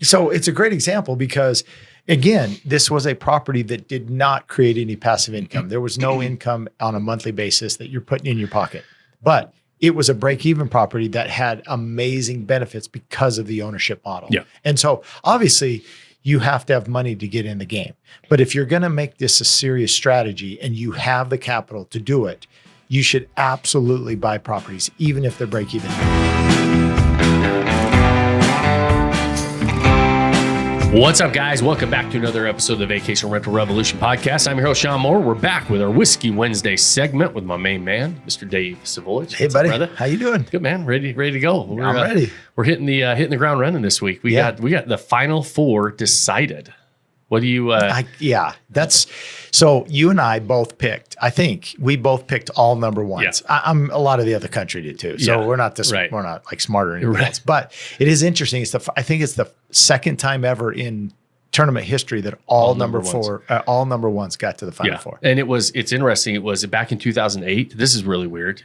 So it's a great example because, again, this was a property that did not create any passive income. There was no income on a monthly basis that you're putting in your pocket, but it was a break-even property that had amazing benefits because of the ownership model. Yeah. And so obviously you have to have money to get in the game. But if you're going to make this a serious strategy and you have the capital to do it, you should absolutely buy properties, even if they're break-even. What's up, guys? Welcome back to another episode of the Vacation Rental Revolution podcast. I'm your host, Shawn Moore. We're back with our Whiskey Wednesday segment with my main man, Mr. Dave Savolich. Hey, buddy. Brother? How you doing? Good, man. Ready to go. I'm ready. We're hitting the ground running this week. We got the final four decided. What do you? So you and I both picked. I think we both picked all number ones. Yeah. I'm a lot of the other country did too. So we're not we're not like smarter or anything else. But it is interesting. I think it's the second time ever in tournament history that all number ones got to the final four. And it's interesting. It was back in 2008. This is really weird.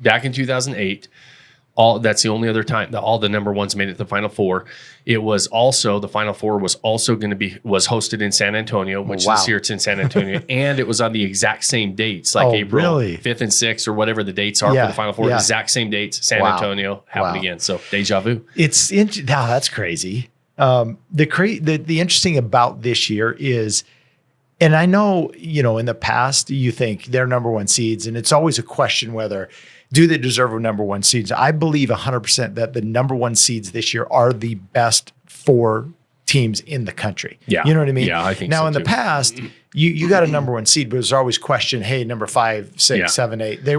Back in 2008. That's the only other time that all the number ones made it to the final four. It was also the final four was also going to was hosted in San Antonio, which this year it's in San Antonio, and it was on the exact same dates, like April 5th and 6th or whatever the dates are for the final four. Yeah. Exact same dates. San Antonio happened again. So deja vu. That's crazy. The interesting about this year is, and I know in the past you think they're number one seeds, and it's always a question whether. Do they deserve a number one seeds? I believe 100% that the number one seeds this year are the best four teams in the country. Yeah. You know what I mean? Yeah, I think now so in the past, you got a number one seed, but there's always question, hey, number 5, 6, 7, 8. They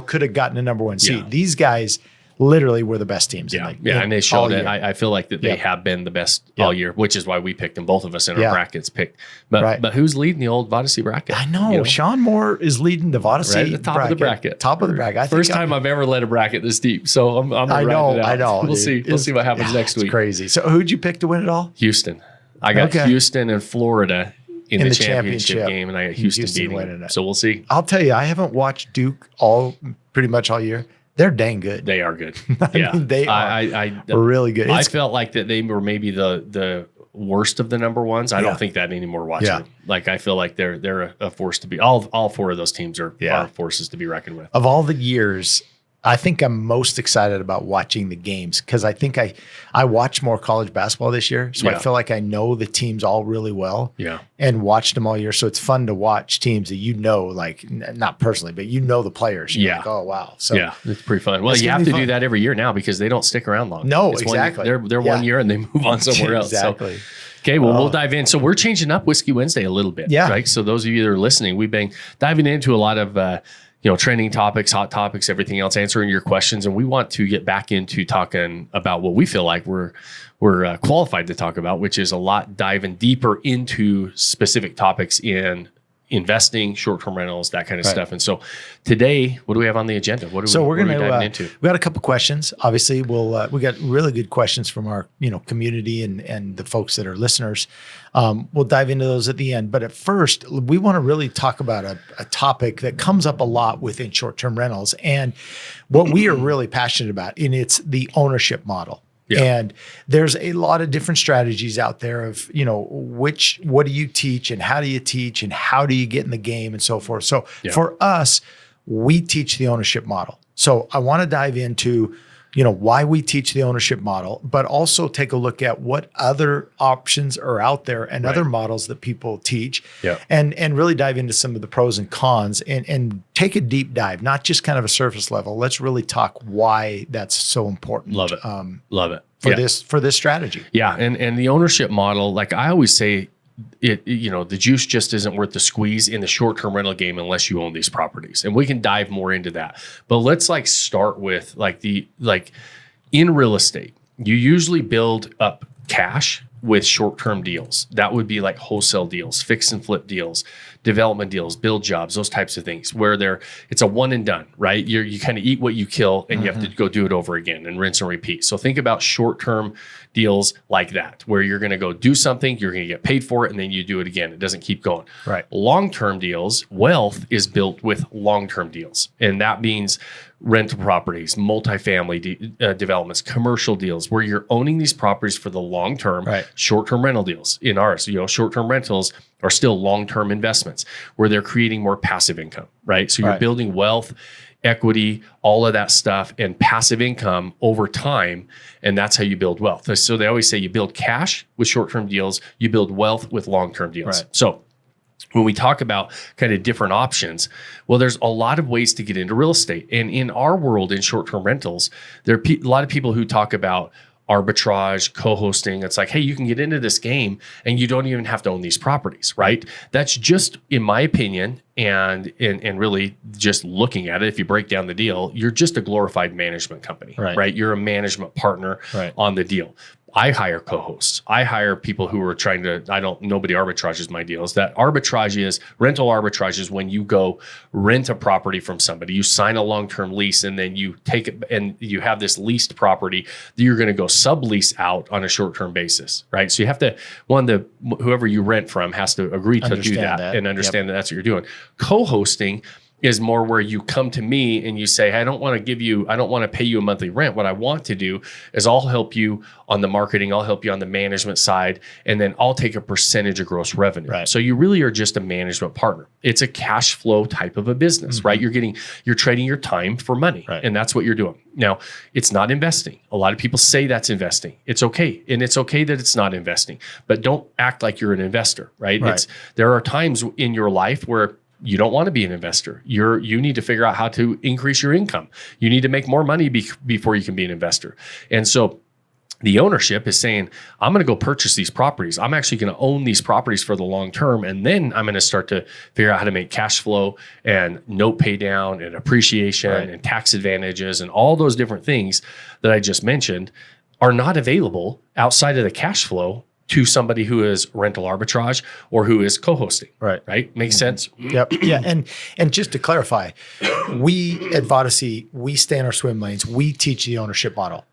could have gotten a number one seed. Yeah. These guys literally were the best teams. And they showed it. I feel like that they have been the best all year, which is why we picked them. Both of us in our brackets picked. But who's leading the old Vodyssey bracket? I know. Shawn Moore is leading the Vodyssey right at the top of the bracket. Top of the bracket. First time I've ever led a bracket this deep. So I know. We'll see. We'll see what happens next week. It's crazy. So who'd you pick to win it all? Houston. I got Houston and Florida in the championship game, and I got Houston beating it. So we'll see. I'll tell you, I haven't watched Duke pretty much all year. They're dang good. They are good. I mean, they are really good. I felt like that they were maybe the worst of the number ones. I don't think that anymore watching them. Like I feel like they're a force to be. All four of those teams are forces to be reckoned with. Of all the years, I think I'm most excited about watching the games because I think I watched more college basketball this year. So I feel like I know the teams all really well and watched them all year. So it's fun to watch teams that like not personally, but the players. You're like, oh, wow. So it's pretty fun. Well, you have to do that every year now because they don't stick around long. No, exactly. They're 1 year and they move on somewhere else. Exactly. So, okay, well, we'll dive in. So we're changing up Whiskey Wednesday a little bit, right? So those of you that are listening, we've been diving into a lot of trending topics, hot topics, everything else, answering your questions. And we want to get back into talking about what we feel like we're qualified to talk about, which is a lot diving deeper into specific topics in investing, short-term rentals, that kind of stuff. And so today, what do we have on the agenda? What are we diving into? We got a couple questions. Obviously, we got really good questions from our community and the folks that are listeners. We'll dive into those at the end. But at first, we want to really talk about a topic that comes up a lot within short-term rentals and what we are really passionate about, and it's the ownership model. Yeah. And there's a lot of different strategies out there of, what do you teach and how do you teach and how do you get in the game and so forth. So for us, we teach the ownership model. So I want to dive into, why we teach the ownership model, but also take a look at what other options are out there and other models that people teach and really dive into some of the pros and cons and take a deep dive, not just kind of a surface level. Let's really talk why that's so important. Love it. Love it. For this strategy. Yeah. And the ownership model, like I always say, the juice just isn't worth the squeeze in the short-term rental game unless you own these properties. And we can dive more into that. But let's start with in real estate, you usually build up cash with short-term deals. That would be like wholesale deals, fix and flip deals, development deals, build jobs, those types of things where it's a one and done, right? You kind of eat what you kill and you have to go do it over again and rinse and repeat. So think about short-term deals like that, where you're going to go do something, you're going to get paid for it, and then you do it again. It doesn't keep going. Right. Long-term deals, wealth is built with long-term deals. And that means rental properties, multifamily developments, commercial deals, where you're owning these properties for the long term. Right. Short-term rental deals. In ours, short-term rentals are still long-term investments where they're creating more passive income, right? So you're building wealth, equity, all of that stuff, and passive income over time. And that's how you build wealth. So they always say you build cash with short-term deals, you build wealth with long-term deals. Right. So when we talk about kind of different options, well, there's a lot of ways to get into real estate. And in our world, in short-term rentals, there are a lot of people who talk about arbitrage, co-hosting. It's like, hey, you can get into this game and you don't even have to own these properties, right? That's just, in my opinion, and really just looking at it, if you break down the deal, you're just a glorified management company, right? You're a management partner on the deal. I hire co-hosts. I hire people who are trying to, nobody arbitrages my deals. That rental arbitrage is when you go rent a property from somebody, you sign a long-term lease, and then you take it and you have this leased property that you're going to go sublease out on a short-term basis, right? So you have to, whoever you rent from has to agree to do that and understand that that's what you're doing. Co-hosting is more where you come to me and you say, hey, I don't want to pay you a monthly rent. What I want to do is I'll help you on the marketing, I'll help you on the management side, and then I'll take a percentage of gross revenue. Right. So you really are just a management partner. It's a cash flow type of a business, right? You're trading your time for money, and that's what you're doing. Now, it's not investing. A lot of people say that's investing. It's okay. And it's okay that it's not investing, but don't act like you're an investor, right? There are times in your life where you don't want to be an investor. You need to figure out how to increase your income. You need to make more money before you can be an investor. And so the ownership is saying, I'm going to go purchase these properties. I'm actually going to own these properties for the long term. And then I'm going to start to figure out how to make cash flow and note pay down and appreciation and tax advantages and all those different things that I just mentioned are not available outside of the cash flow to somebody who is rental arbitrage or who is co-hosting. Right? Makes sense? Yep. Yeah. And just to clarify, we at Vodyssey, we stay in our swim lanes. We teach the ownership model.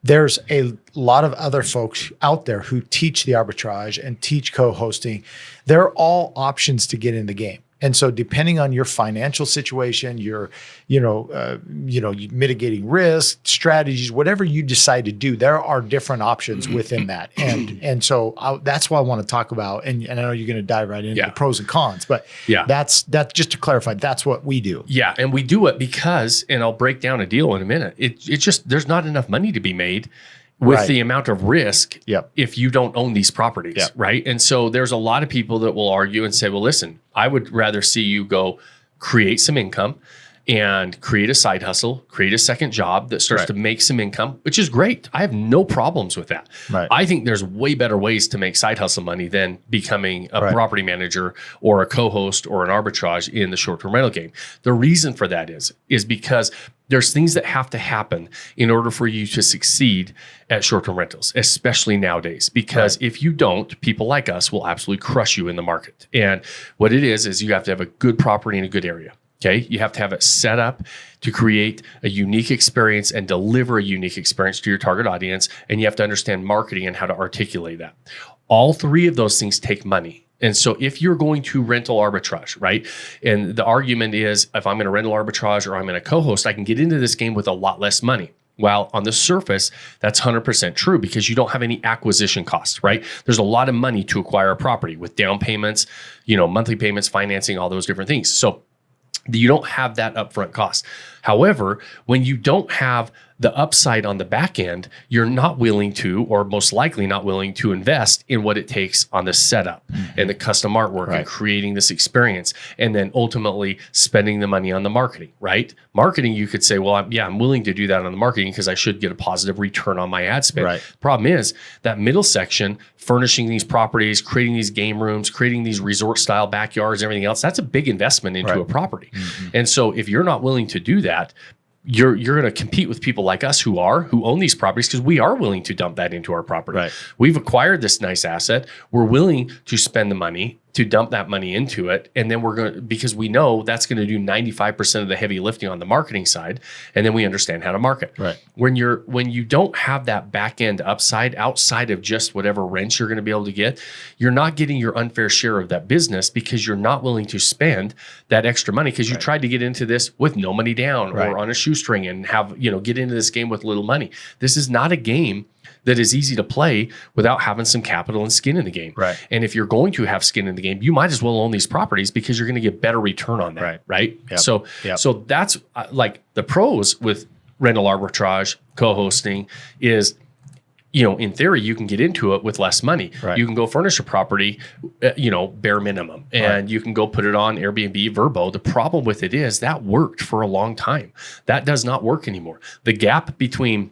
There's a lot of other folks out there who teach the arbitrage and teach co-hosting. They're all options to get in the game. And so depending on your financial situation, your, mitigating risk, strategies, whatever you decide to do, there are different options within that. And so that's why I want to talk about, and I know you're going to dive right into the pros and cons, but that's just to clarify, that's what we do. Yeah. And we do it because, and I'll break down a deal in a minute. It's just, there's not enough money to be made with the amount of risk if you don't own these properties, right? And so there's a lot of people that will argue and say, well, listen, I would rather see you go create some income and create a side hustle, create a second job that starts to make some income, which is great. I have no problems with that. I think there's way better ways to make side hustle money than becoming a property manager or a co-host or an arbitrage in the short-term rental game. The reason for that is because there's things that have to happen in order for you to succeed at short-term rentals, especially nowadays, because if you don't, people like us will absolutely crush you in the market. And what it is you have to have a good property in a good area. Okay, you have to have it set up to create a unique experience and deliver a unique experience to your target audience. And you have to understand marketing and how to articulate that. All three of those things take money. And so if you're going to rental arbitrage, right? And the argument is, if I'm going to rental arbitrage or I'm going to co-host, I can get into this game with a lot less money. Well, on the surface, that's 100% true because you don't have any acquisition costs, right? There's a lot of money to acquire a property with down payments, monthly payments, financing, all those different things. So you don't have that upfront cost. However, when you don't have the upside on the back end, you're not willing to, or most likely not willing to invest in what it takes on the setup and the custom artwork and creating this experience, and then ultimately spending the money on the marketing, right? Marketing, you could say, well, I'm willing to do that on the marketing because I should get a positive return on my ad spend. Problem is that middle section, furnishing these properties, creating these game rooms, creating these resort style backyards, everything else, that's a big investment into a property. And so if you're not willing to do that, you're going to compete with people like us who own these properties, because we are willing to dump that into our property. Right. We've acquired this nice asset. We're willing to spend the money to dump that money into it. And then because we know that's going to do 95% of the heavy lifting on the marketing side. And then we understand how to market. Right. When you don't have that back end upside outside of just whatever rents you're going to be able to get, you're not getting your unfair share of that business, because you're not willing to spend that extra money, because you tried to get into this with no money down or on a shoestring and get into this game with little money. This is not a game that is easy to play without having some capital and skin in the game. Right. And if you're going to have skin in the game, you might as well own these properties, because you're going to get better return on that. Right. Yep. So that's like the pros with rental arbitrage, co-hosting is, in theory, you can get into it with less money. Right. You can go furnish a property, bare minimum, and you can go put it on Airbnb, Vrbo. The problem with it is that worked for a long time. That does not work anymore. The gap between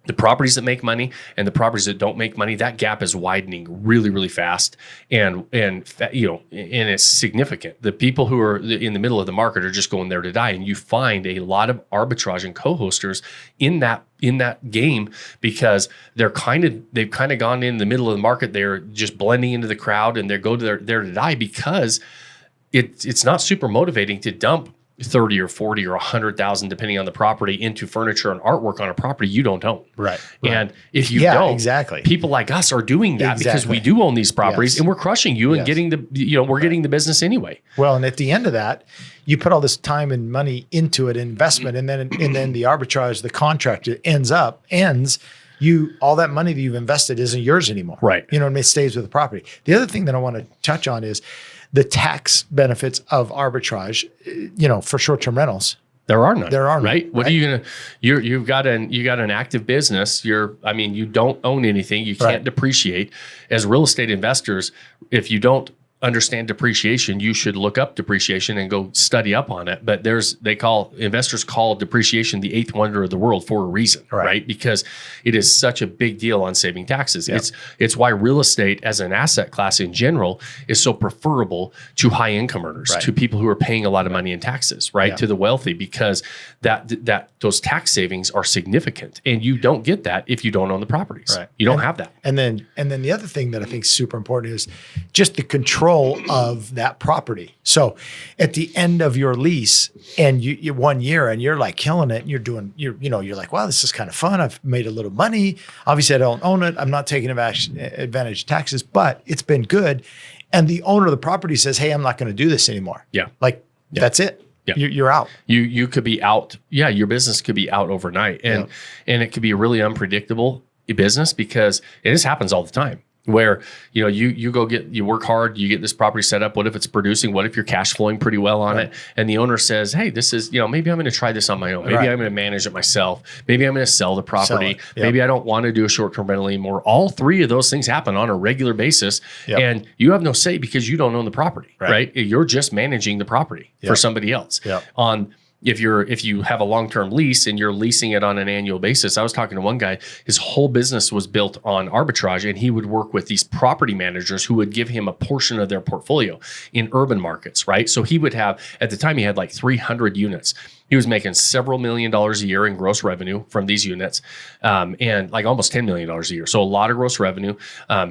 the properties that make money and the properties that don't make money, that gap is widening really, really fast, and it's significant. The people who are in the middle of the market are just going there to die, and you find a lot of arbitrage and co-hosters in that game, because they've kind of gone in the middle of the market. They're just blending into the crowd, and they go to there to die, because it's not super motivating to dump 30 or 40 or 100,000, depending on the property, into furniture and artwork on a property you don't own. Right. And if you don't, exactly. people like us are doing that because we do own these properties, and we're crushing you and getting we're getting the business anyway. Well, and at the end of that, you put all this time and money into it, investment, and then the arbitrage, the contract, it ends. All that money that you've invested isn't yours anymore. Right. It stays with the property. The other thing that I want to touch on is the tax benefits of arbitrage, for short-term rentals. There are none. There are none. Right? What are you gonna? You've got an active business. You don't own anything. You can't depreciate. As real estate investors, if you don't understand depreciation, you should look up depreciation and go study up on it. But investors call depreciation the eighth wonder of the world for a reason, right? Because it is such a big deal on saving taxes. Yep. It's why real estate as an asset class in general is so preferable to high income earners, to people who are paying a lot of money in taxes, right? Yeah. To the wealthy, because that those tax savings are significant, and you don't get that if you don't own the properties. Right. You don't have that. And then the other thing that I think is super important is just the control of that property. So at the end of your lease, and you 1 year, and you're like killing it, and you're like, wow, this is kind of fun. I've made a little money. Obviously I don't own it. I'm not taking advantage of taxes, but it's been good. And the owner of the property says, hey, I'm not going to do this anymore. Yeah. That's it. Yeah. You're out. You could be out. Yeah. Your business could be out overnight, and it could be a really unpredictable business, because this happens all the time. Where you work hard, you get this property set up. What if it's producing? What if you're cash flowing pretty well on it? And the owner says, hey, this is, maybe I'm going to try this on my own. Maybe I'm going to manage it myself. Maybe I'm going to sell the property. Maybe I don't want to do a short-term rental anymore. All three of those things happen on a regular basis. And you have no say, because you don't own the property, right? You're just managing the property for somebody else. If you have a long-term lease and you're leasing it on an annual basis, I was talking to one guy, his whole business was built on arbitrage, and he would work with these property managers who would give him a portion of their portfolio in urban markets, right? So he would have, at the time he had like 300 units. He was making several $1 million a year in gross revenue from these units, and like almost $10 million a year. So a lot of gross revenue.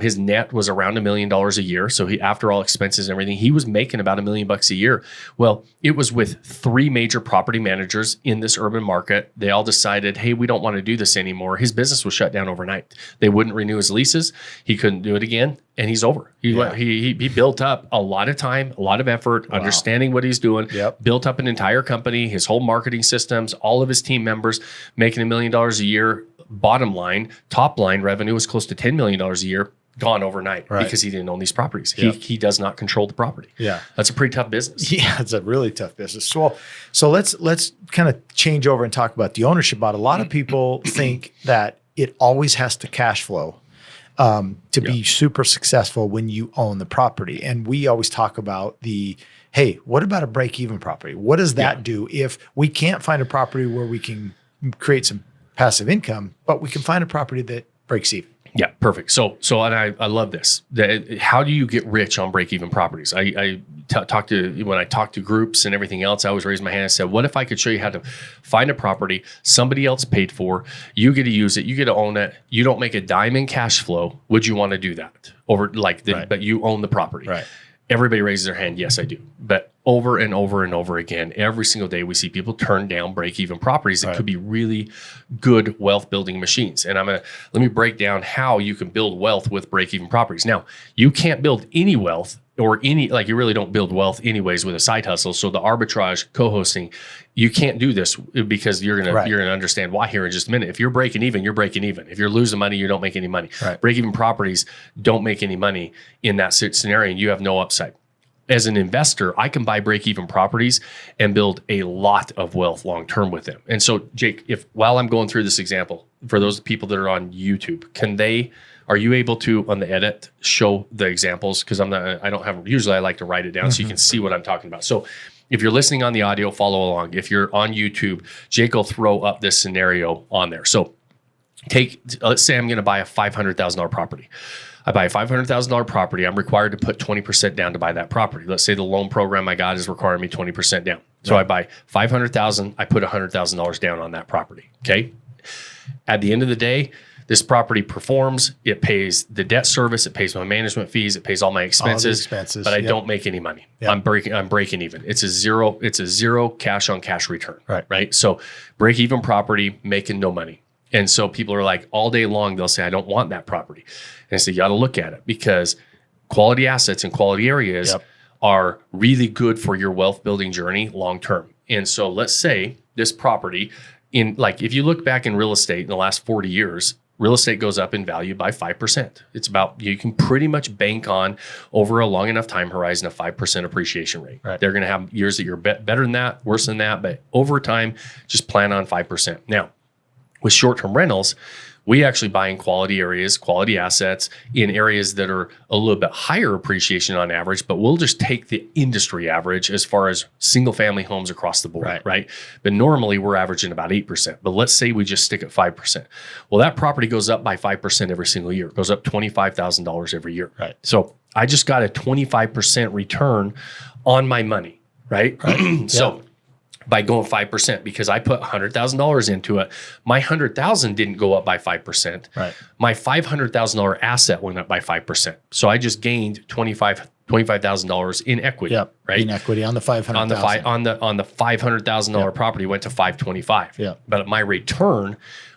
His net was around $1 million a year. So after all expenses and everything, he was making about $1 million a year. Well, it was with 3 major property managers in this urban market. They all decided, hey, we don't want to do this anymore. His business was shut down overnight. They wouldn't renew his leases. He couldn't do it again. And he's over. He built up a lot of time, a lot of effort, understanding what he's doing, built up an entire company, his whole marketing systems, all of his team members making $1 million a year. Bottom line, top line revenue was close to $10 million a year, gone overnight because he didn't own these properties. He does not control the property. Yeah. That's a pretty tough business. Yeah, it's a really tough business. So let's kind of change over and talk about the ownership model. A lot of people think that it always has to cash flow to be super successful when you own the property. And we always talk about hey, what about a break-even property? What does that do if we can't find a property where we can create some passive income, but we can find a property that breaks even? Yeah, perfect. So and I love this. How do you get rich on break-even properties? When I talk to groups and everything else, I always raise my hand and said, what if I could show you how to find a property somebody else paid for, you get to use it, you get to own it, you don't make a dime in cash flow. Would you want to do that? But you own the property. Right. Everybody raises their hand. Yes, I do. But over and over and over again, every single day we see people turn down break-even properties that could be really good wealth building machines. And let me break down how you can build wealth with break-even properties. Now, you can't build any wealth you really don't build wealth anyways with a side hustle. So the arbitrage, co-hosting, you can't do this because you're gonna understand why here in just a minute. If you're breaking even, you're breaking even. If you're losing money, you don't make any money. Right. Break-even properties don't make any money in that scenario, and you have no upside. As an investor, I can buy break-even properties and build a lot of wealth long-term with them. And so, Jake, while I'm going through this example, for those people that are on YouTube, are you able to, on the edit, show the examples? Because usually I like to write it down so you can see what I'm talking about. So if you're listening on the audio, follow along. If you're on YouTube, Jake will throw up this scenario on there. So let's say I'm going to buy a $500,000 property. I buy a $500,000 property. I'm required to put 20% down to buy that property. Let's say the loan program I got is requiring me 20% down. So I buy $500,000. I put $100,000 down on that property. Okay. At the end of the day, this property performs. It pays the debt service. It pays my management fees. It pays all my expenses. But I don't make any money. Yep. I'm breaking even. It's a zero cash on cash return. Right. So break even property, making no money. And so people are like, all day long, they'll say, I don't want that property. And I say, you got to look at it, because quality assets in quality areas are really good for your wealth building journey long term. And so let's say this property, if you look back in real estate in the last 40 years, real estate goes up in value by 5%. It's you can pretty much bank on, over a long enough time horizon, a 5% appreciation rate. Right. They're going to have years that you're better than that, worse than that, but over time, just plan on 5%. Now, with short-term rentals, we actually buy in quality areas, quality assets in areas that are a little bit higher appreciation on average, but we'll just take the industry average as far as single family homes across the board, right? But normally we're averaging about 8%, but let's say we just stick at 5%. Well, that property goes up by 5% every single year. It goes up $25,000 every year. Right. So I just got a 25% return on my money, right? So by going 5%, because I put $100,000 into it, my $100,000 didn't go up by 5%. Right. My $500,000 asset went up by 5%. So I just gained $25,000 in equity. Yep. Right. In equity on the $500,000. On the $500,000 property went to $525. Yeah. But my return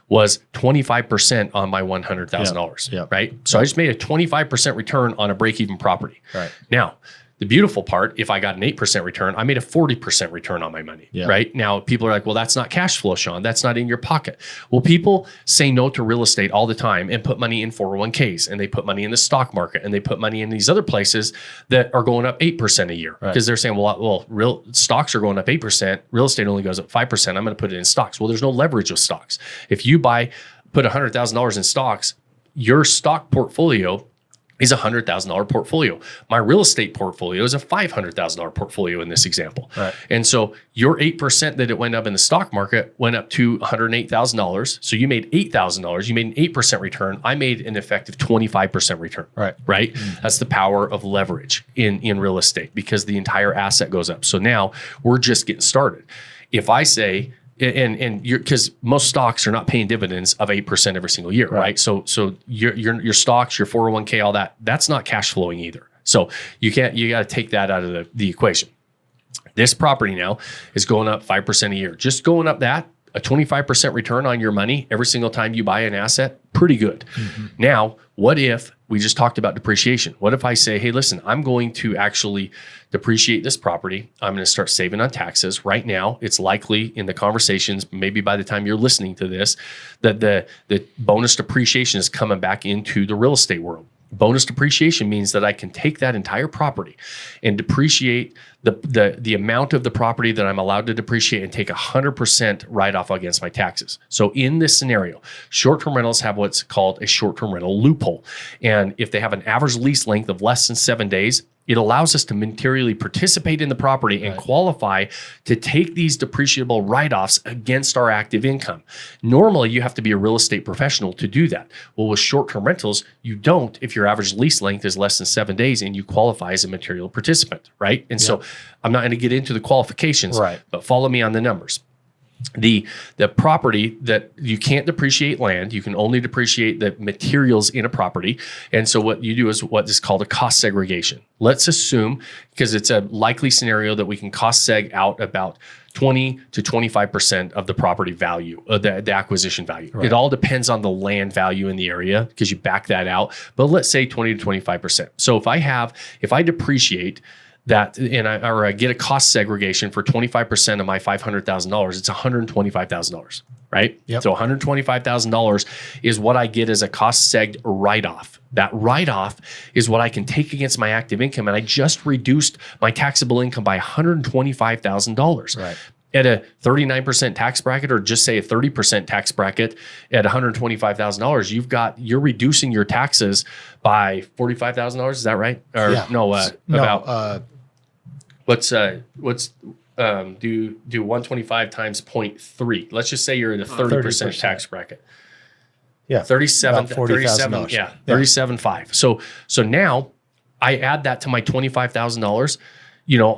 was 25% on my $100,000. Right. So I just made a 25% return on a break-even property. Right. Now, the beautiful part, if I got an 8% return, I made a 40% return on my money, right? Now, people are like, well, that's not cash flow, Shawn. That's not in your pocket. Well, people say no to real estate all the time and put money in 401ks, and they put money in the stock market, and they put money in these other places that are going up 8% a year, because they're saying, well, real stocks are going up 8%. Real estate only goes up 5%. I'm going to put it in stocks. Well, there's no leverage with stocks. If you put $100,000 in stocks, your stock portfolio is a $100,000 portfolio. My real estate portfolio is a $500,000 portfolio in this example. Right. And so your 8% that it went up in the stock market went up to $108,000. So you made $8,000. You made an 8% return. I made an effective 25% return. Right. Mm-hmm. That's the power of leverage in real estate, because the entire asset goes up. So now we're just getting started. If I say, because most stocks are not paying dividends of 8% every single year, right? So your stocks, your 401k, all that's not cash flowing either. So you got to take that out of the equation. This property now is going up 5% a year. Just going up that, a 25% return on your money every single time you buy an asset, pretty good. Mm-hmm. Now, what if we just talked about depreciation? What if I say, hey, listen, I'm going to actually depreciate this property. I'm going to start saving on taxes. Right now, it's likely in the conversations, maybe by the time you're listening to this, that the bonus depreciation is coming back into the real estate world. Bonus depreciation means that I can take that entire property and depreciate the amount of the property that I'm allowed to depreciate and take 100% write-off against my taxes. So in this scenario, short-term rentals have what's called a short-term rental loophole. And if they have an average lease length of less than 7 days, It allows us to materially participate in the property and qualify to take these depreciable write-offs against our active income. Normally, you have to be a real estate professional to do that. Well, with short-term rentals, you don't if your average lease length is less than 7 days and you qualify as a material participant, right? And so I'm not going to get into the qualifications, but follow me on the numbers. The property that you can't depreciate land, you can only depreciate the materials in a property. And so what you do is what is called a cost segregation. Let's assume, because it's a likely scenario that we can cost seg out about 20 to 25% of the property value, the acquisition value. It all depends on the land value in the area because you back that out. But let's say 20 to 25%. So if I depreciate that and I get a cost segregation for 25% of my $500,000, it's $125,000, right? So $125,000 is what I get as a cost segged write-off. That write-off is what I can take against my active income, and I just reduced my taxable income by $125,000. At a 39% tax bracket, or just say a 30% tax bracket at $125,000, you're reducing your taxes by $45,000. Is that right? Or do 125 times 0.3. Let's just say you're in a 30% tax bracket. 37,000. Yeah, 37.5. So now I add that to my $25,000.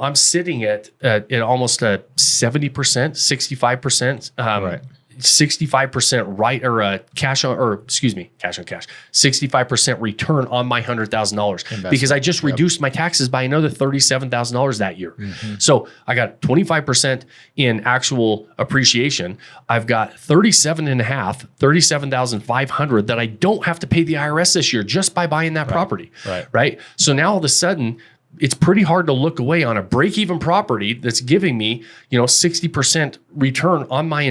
I'm sitting at almost a 70%, 65%, 65% cash on cash, 65% return on my $100,000 because I just reduced my taxes by another $37,000 that year. So I got 25% in actual appreciation. I've got 37,500 that I don't have to pay the IRS this year just by buying that property. Right. So now all of a sudden, it's pretty hard to look away on a break-even property that's giving me, 60% return on my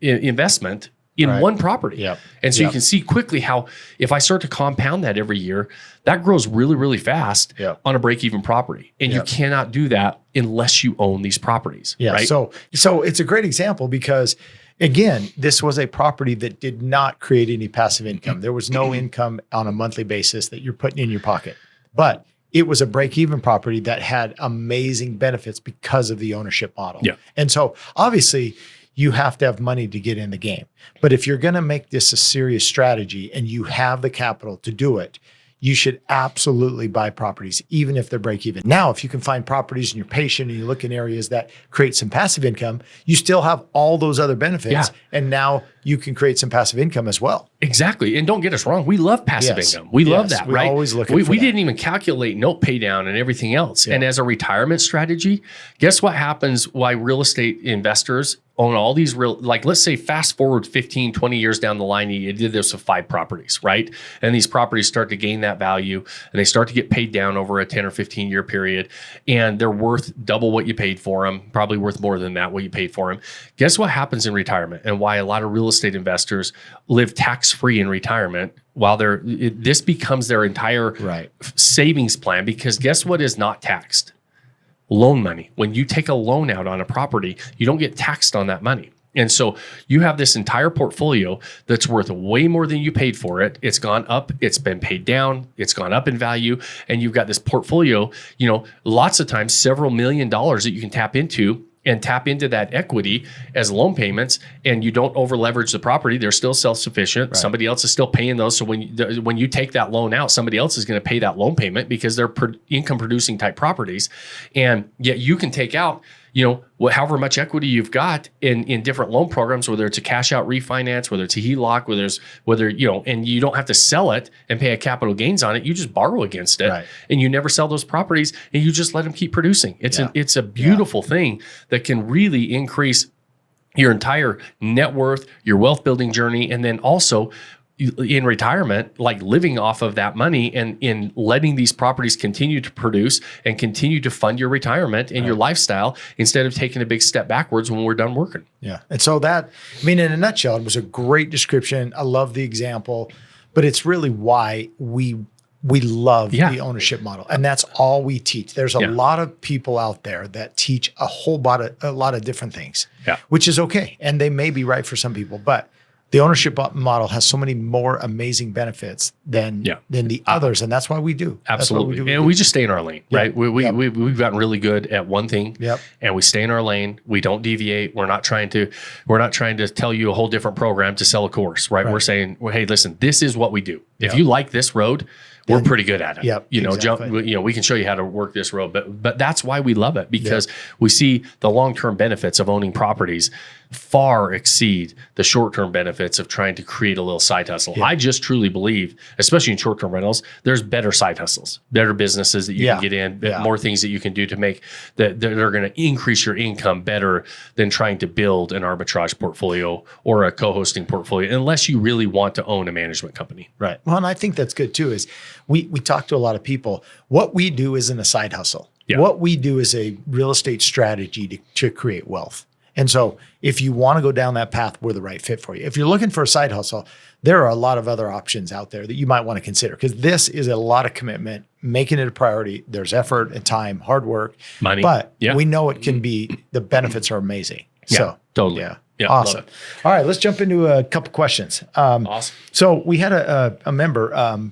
investment in one property. And so you can see quickly how if I start to compound that every year, that grows really, really fast on a break-even property. And you cannot do that unless you own these properties. Right? So it's a great example because again, this was a property that did not create any passive income. There was no income on a monthly basis that you're putting in your pocket. But it was a break-even property that had amazing benefits because of the ownership model. And so obviously you have to have money to get in the game. But if you're going to make this a serious strategy and you have the capital to do it, you should absolutely buy properties, even if they're break even. Now, if you can find properties and you're patient and you look in areas that create some passive income, you still have all those other benefits. And now you can create some passive income as well. Exactly. And don't get us wrong. We love passive income. We love that, right? Always looking for we that. didn't even calculate note pay down and everything else. And as a retirement strategy, guess what happens why real estate investors own all these let's say fast forward 15, 20 years down the line, you did this with 5 properties, right? And these properties start to gain that value and they start to get paid down over a 10 or 15 year period. And they're worth double what you paid for them, probably worth more than that, what you paid for them. Guess what happens in retirement and why a lot of real estate investors live tax-free in retirement while this becomes their entire savings plan, because guess what is not taxed? Loan money. When you take a loan out on a property, you don't get taxed on that money. And so you have this entire portfolio that's worth way more than you paid for it. It's gone up, it's been paid down, it's gone up in value. And you've got this portfolio, lots of times several $1 million that you can tap into that equity as loan payments, and you don't over leverage the property. They're still self-sufficient. Somebody else is still paying those. So when you take that loan out, somebody else is going to pay that loan payment because they're income producing type properties. And yet you can take out, however much equity you've got in different loan programs, whether it's a cash out refinance, whether it's a HELOC, and you don't have to sell it and pay a capital gains on it. You just borrow against it and you never sell those properties and you just let them keep producing. It's a beautiful thing that can really increase your entire net worth, your wealth building journey. And then also in retirement, like living off of that money and in letting these properties continue to produce and continue to fund your retirement and your lifestyle instead of taking a big step backwards when we're done working. And so in a nutshell, it was a great description. I love the example, but it's really why we love the ownership model. And that's all we teach. There's a lot of people out there that teach a lot of different things, which is okay. And they may be right for some people, but the ownership model has so many more amazing benefits than the others, and that's why we do. Absolutely, we just stay in our lane, right? We've gotten really good at one thing, and we stay in our lane. We don't deviate. We're not trying to tell you a whole different program to sell a course, right? We're saying, well, hey, listen, this is what we do. If you like this road, we're pretty good at it. We can show you how to work this road, but that's why we love it, because we see the long-term benefits of owning properties far exceed the short-term benefits of trying to create a little side hustle. I just truly believe, especially in short-term rentals, there's better side hustles, better businesses that you can get in, more things that you can do to make that are going to increase your income better than trying to build an arbitrage portfolio or a co-hosting portfolio, unless you really want to own a management company. Right. Well, and I think that's good too, is we talk to a lot of people. What we do isn't a side hustle. What we do is a real estate strategy to create wealth. And so if you want to go down that path, we're the right fit for you. If you're looking for a side hustle, there are a lot of other options out there that you might want to consider, because this is a lot of commitment, making it a priority. There's effort and time, hard work, money, but we know it can be, the benefits are amazing. So totally. Yeah. Awesome. All right, let's jump into a couple questions. Awesome. So we had a member,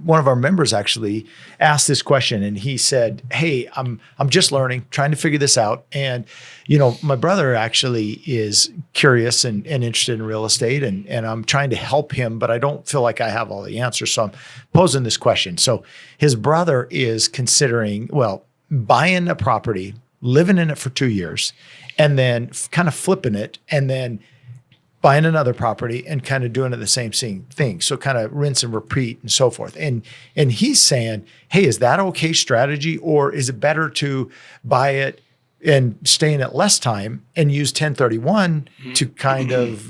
one of our members actually asked this question, and he said, hey, I'm just learning, trying to figure this out. And, my brother actually is curious and interested in real estate, and I'm trying to help him, but I don't feel like I have all the answers. So I'm posing this question. So his brother is considering, buying a property, living in it for 2 years, and then kind of flipping it, and then buying another property and kind of doing the same thing. So kind of rinse and repeat and so forth. And he's saying, hey, is that okay strategy, or is it better to buy it and stay in it less time and use 1031 to kind of,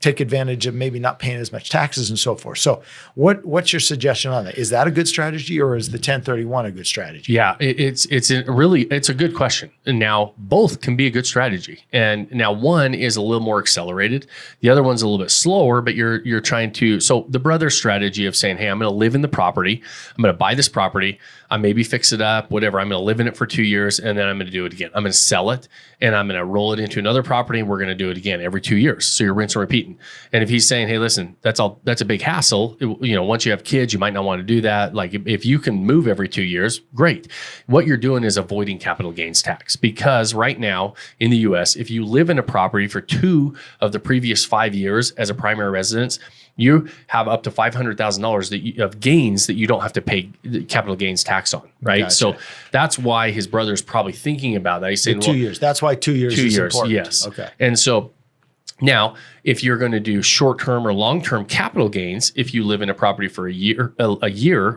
take advantage of maybe not paying as much taxes and so forth? So what's your suggestion on that? Is that a good strategy, or is the 1031 a good strategy? Yeah, it's a good question. And now both can be a good strategy. And now one is a little more accelerated. The other one's a little bit slower, but you're trying to, so the brother's strategy of saying, hey, I'm going to live in the property. I'm going to buy this property. I maybe fix it up, whatever. I'm going to live in it for 2 years, and then I'm going to do it again. I'm going to sell it, and I'm going to roll it into another property, and we're going to do it again every 2 years. So you're rinse and repeating. And if he's saying, hey, listen, that's a big hassle. Once you have kids, you might not want to do that. Like if you can move every 2 years, great. What you're doing is avoiding capital gains tax, because right now in the US, if you live in a property for 2 of the previous 5 years as a primary residence, you have up to $500,000 of gains that you don't have to pay capital gains tax on, right? Gotcha. So that's why his brother's probably thinking about that. He's saying, 2 years. That's why 2 years is important. Yes. Okay. And so now, if you're going to do short-term or long-term capital gains, if you live in a property for a year,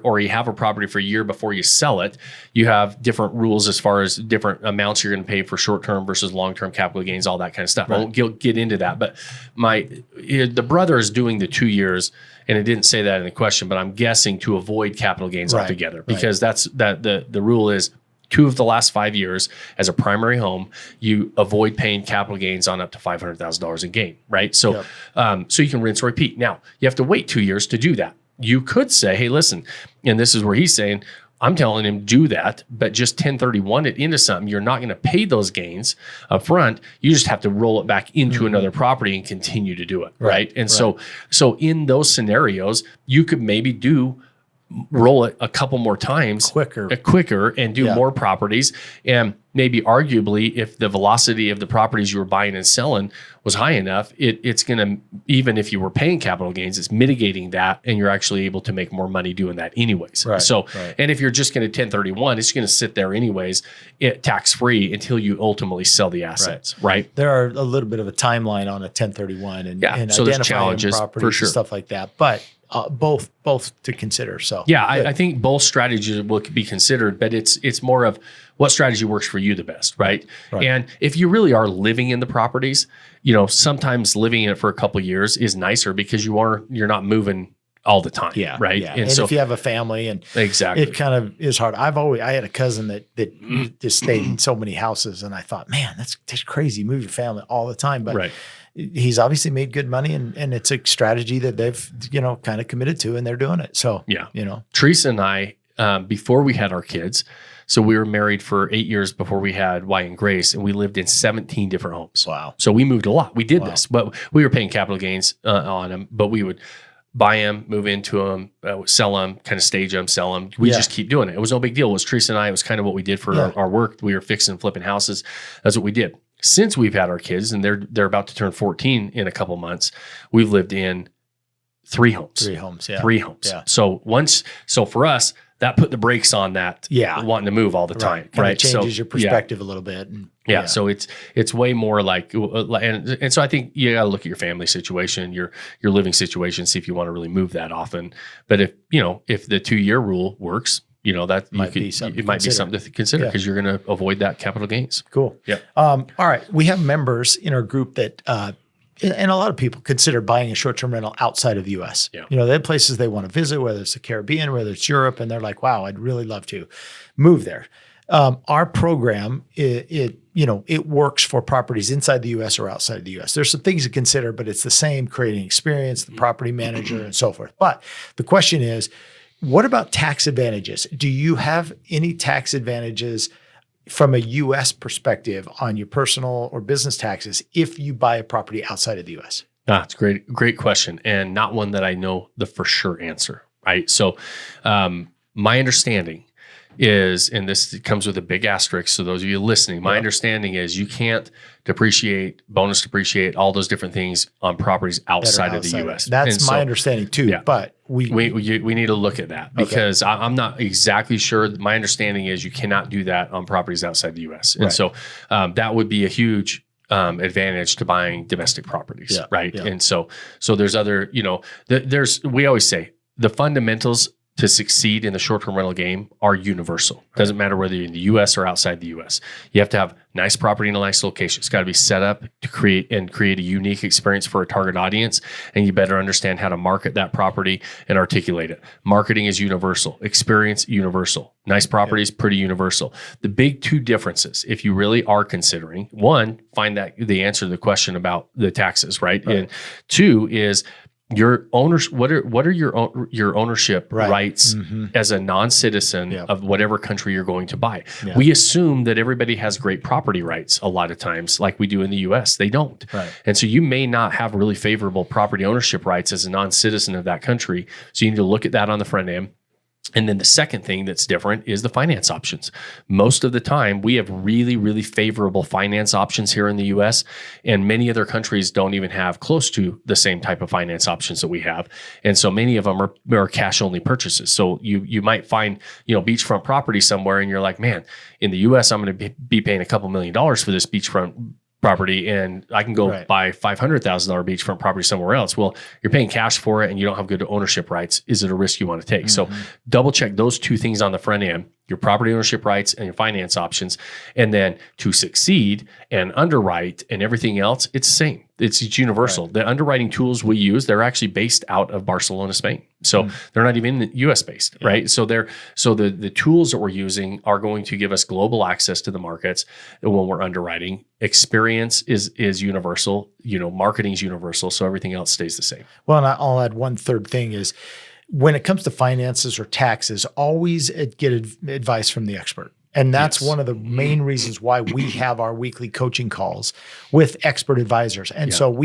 or you have a property for a year before you sell it, you have different rules as far as different amounts you're going to pay for short-term versus long-term capital gains, all that kind of stuff. Right. I won't get into that, but the brother is doing the 2 years, and it didn't say that in the question, but I'm guessing to avoid capital gains altogether, because that's the rule is 2 of the last 5 years as a primary home, you avoid paying capital gains on up to $500,000 in gain, right? So, so you can rinse and repeat. Now, you have to wait 2 years to do that. You could say, hey, listen, and this is where he's saying, I'm telling him do that, but just 1031 it into something. You're not going to pay those gains up front. You just have to roll it back into another property and continue to do it, right? And so in those scenarios, you could maybe roll it a couple more times quicker and do more properties. And maybe arguably, if the velocity of the properties you were buying and selling was high enough, it's going to, even if you were paying capital gains, it's mitigating that, and you're actually able to make more money doing that anyways. Right, so, and if you're just going to 1031, it's going to sit there anyways, tax-free until you ultimately sell the assets, right? There are a little bit of a timeline on a 1031 and so there's challenges for sure, and stuff like that, but both to consider. So I think both strategies will be considered, but it's more of what strategy works for you the best, right? And if you really are living in the properties, sometimes living in it for a couple of years is nicer, because you're not moving all the time, right? Yeah. And so if you have a family, and exactly, it kind of is hard. I had a cousin that just stayed in so many houses, and I thought, man, that's crazy. Move your family all the time, but he's obviously made good money, and it's a strategy that they've kind of committed to, and they're doing it. So Teresa and I before we had our kids. So we were married for 8 years before we had Wyatt and Grace, and we lived in 17 different homes. Wow. So we moved a lot. We did this, but we were paying capital gains on them, but we would buy them, move into them, sell them, kind of stage them, sell them. We just keep doing it. It was no big deal. It was Teresa and I. It was kind of what we did for our work. We were fixing and flipping houses. That's what we did. Since we've had our kids, and they're about to turn 14 in a couple months, we've lived in 3 homes. 3 homes, yeah. 3 homes. Yeah. So for us, that put the brakes on that. Wanting to move all the time. Right. Changes your perspective a little bit. And, So it's way more like, and so I think you got to look at your family situation, your living situation, see if you want to really move that often. But if the 2-year rule works, that might be something to consider because you're going to avoid that capital gains. Cool. Yeah. All right. We have members in our group that, and a lot of people consider buying a short-term rental outside of the U.S. Yeah. They have places they want to visit, whether it's the Caribbean, whether it's Europe, and they're like, wow, I'd really love to move there. Our program, it works for properties inside the U.S. or outside of the U.S. There's some things to consider, but it's the same creating experience, the property manager, and so forth. But the question is, what about tax advantages? Do you have any tax advantages from a U.S. perspective on your personal or business taxes if you buy a property outside of the U.S.? It's a great question, and not one that I know the for sure answer, right? So my understanding is, and this comes with a big asterisk, so those of you listening, my understanding is you can't bonus depreciate, all those different things on properties outside of the U.S. That's my understanding too, but we need to look at that because I'm not exactly sure. My understanding is you cannot do that on properties outside the U.S. And so that would be a huge advantage to buying domestic properties, right? Yeah. And so there's other, we always say the fundamentals to succeed in the short-term rental game are universal. Doesn't matter whether you're in the U.S. or outside the U.S. You have to have nice property in a nice location. It's got to be set up to create a unique experience for a target audience, and you better understand how to market that property and articulate it. Marketing is universal. Experience, universal. Nice properties, pretty universal. The big 2 differences, if you really are considering, 1, find that the answer to the question about the taxes, right? And 2 is your owners. What are your ownership rights as a non-citizen of whatever country you're going to buy? Yeah. We assume that everybody has great property rights a lot of times, like we do in the U.S. They don't, and so you may not have really favorable property ownership rights as a non-citizen of that country. So you need to look at that on the front end. And then the second thing that's different is the finance options. Most of the time, we have really, really favorable finance options here in the U.S., and many other countries don't even have close to the same type of finance options that we have. And so many of them are cash-only purchases. So you might find, beachfront property somewhere, and you're like, man, in the U.S., I'm going to be paying a couple $1 million for this beachfront property, and I can go buy $500,000 beachfront property somewhere else. Well, you're paying cash for it and you don't have good ownership rights. Is it a risk you want to take? So double check those 2 things on the front end, your property ownership rights and your finance options. And then to succeed and underwrite and everything else, it's the same. It's universal. The underwriting tools we use, they're actually based out of Barcelona, Spain. So they're not even US based, right? So the tools that we're using are going to give us global access to the markets when we're underwriting. Experience is universal, marketing is universal. So everything else stays the same. Well, and I'll add one third thing is when it comes to finances or taxes, always get advice from the expert. And that's one of the main reasons why we have our weekly coaching calls with expert advisors. And so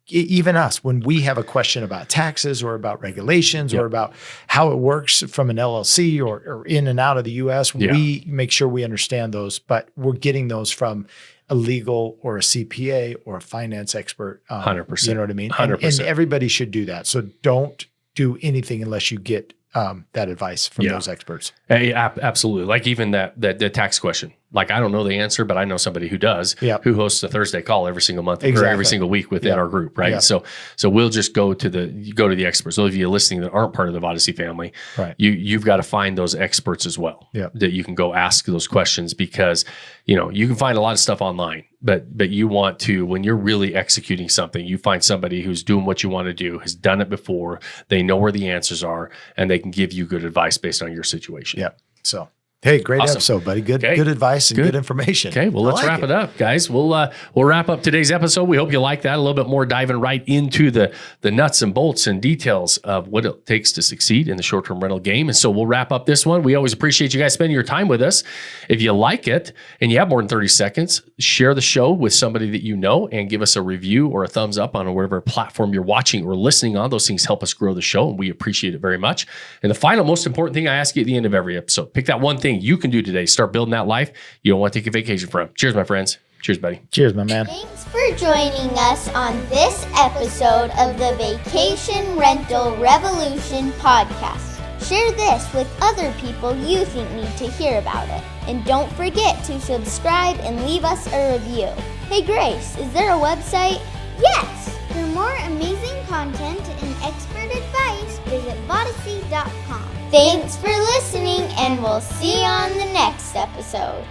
even us, when we have a question about taxes or about regulations or about how it works from an LLC or in and out of the U.S., we make sure we understand those, but we're getting those from a legal or a CPA or a finance expert. 100%. You know what I mean? 100%. And everybody should do that. So don't do anything unless you get that advice from those experts. Absolutely. Like even the tax question. Like I don't know the answer, but I know somebody who does, who hosts a Thursday call every single month or every single week within our group, right? So we'll just go to the experts. Those of you listening that aren't part of the Vodyssey family, you've got to find those experts as well that you can go ask those questions, because you can find a lot of stuff online, but you want to, when you're really executing something, you find somebody who's doing what you want to do, has done it before, they know where the answers are, and they can give you good advice based on your situation. So Hey, great Awesome. episode, buddy. Good advice and good information. Okay, well, let's wrap it up, guys. We'll wrap up today's episode. We hope you like that a little bit more, diving right into the nuts and bolts and details of what it takes to succeed in the short-term rental game. And so we'll wrap up this one. We always appreciate you guys spending your time with us. If you like it and you have more than 30 seconds, share the show with somebody that you know and give us a review or a thumbs up on whatever platform you're watching or listening on. Those things help us grow the show, and we appreciate it very much. And the final, most important thing I ask you at the end of every episode, pick that one thing you can do today. Start building that life you don't want to take a vacation from. Cheers, my friends. Cheers, buddy. Cheers, my man. Thanks for joining us on this episode of the Vacation Rental Revolution podcast. Share this with other people you think need to hear about it. And don't forget to subscribe and leave us a review. Hey, Grace, is there a website? Yes! For more amazing content and expert advice, visit Vodyssey.com. Thanks for listening, and we'll see you on the next episode.